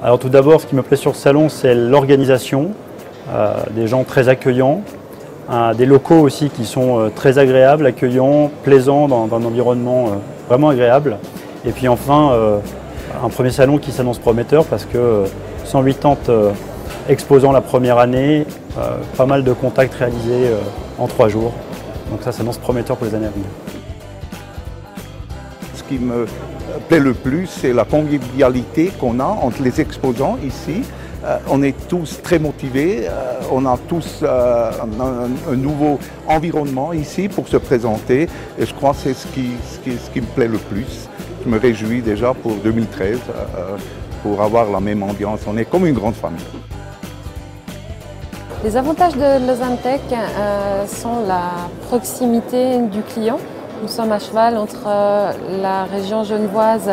Alors tout d'abord, ce qui me plaît sur ce salon, c'est l'organisation, des gens très accueillants, des locaux aussi qui sont très agréables, accueillants, plaisants dans un environnement vraiment agréable. Et puis enfin, un premier salon qui s'annonce prometteur parce que 180 exposants la première année, pas mal de contacts réalisés en 3 jours. Donc ça s'annonce prometteur pour les années à venir. Ce qui me plaît le plus, c'est la convivialité qu'on a entre les exposants ici. On est tous très motivés, on a tous un nouveau environnement ici pour se présenter et je crois que c'est ce qui me plaît le plus. Je me réjouis déjà pour 2013 pour avoir la même ambiance. On est comme une grande famille. Les avantages de Lausanne-Tech sont la proximité du client. Nous sommes à cheval entre la région genevoise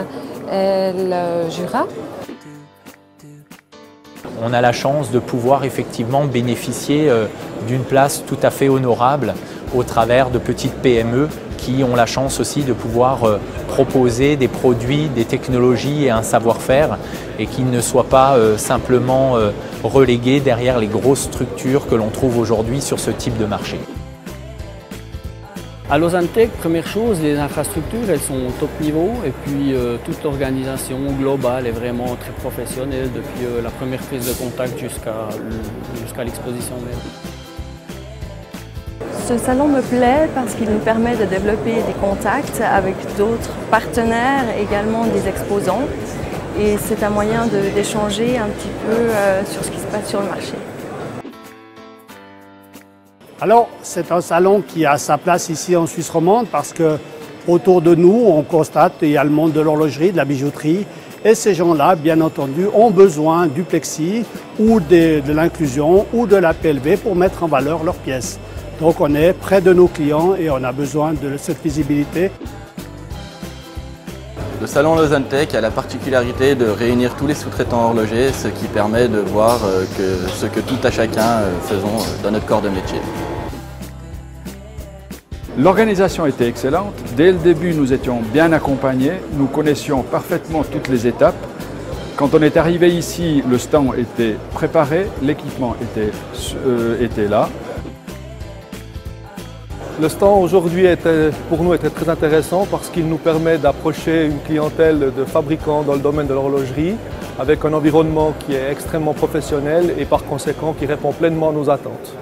et le Jura. On a la chance de pouvoir effectivement bénéficier d'une place tout à fait honorable au travers de petites PME qui ont la chance aussi de pouvoir proposer des produits, des technologies et un savoir-faire et qui ne soient pas simplement relégués derrière les grosses structures que l'on trouve aujourd'hui sur ce type de marché. À Lausanne-Tech, première chose, les infrastructures, elles sont au top niveau et puis toute l'organisation globale est vraiment très professionnelle depuis la première prise de contact jusqu'à l'exposition même. Ce salon me plaît parce qu'il nous permet de développer des contacts avec d'autres partenaires, également des exposants. Et c'est un moyen d'échanger un petit peu sur ce qui se passe sur le marché. Alors, c'est un salon qui a sa place ici en Suisse romande parce que autour de nous, on constate qu'il y a le monde de l'horlogerie, de la bijouterie. Et ces gens-là, bien entendu, ont besoin du plexi ou de l'inclusion ou de la PLV pour mettre en valeur leurs pièces. Donc on est près de nos clients et on a besoin de cette visibilité. Le salon Lausanne-Tech a la particularité de réunir tous les sous-traitants horlogers, ce qui permet de voir ce que tout à chacun faisons dans notre corps de métier. L'organisation était excellente. Dès le début, nous étions bien accompagnés. Nous connaissions parfaitement toutes les étapes. Quand on est arrivé ici, le stand était préparé, l'équipement était là. Le stand aujourd'hui pour nous était très intéressant parce qu'il nous permet d'approcher une clientèle de fabricants dans le domaine de l'horlogerie avec un environnement qui est extrêmement professionnel et par conséquent qui répond pleinement à nos attentes.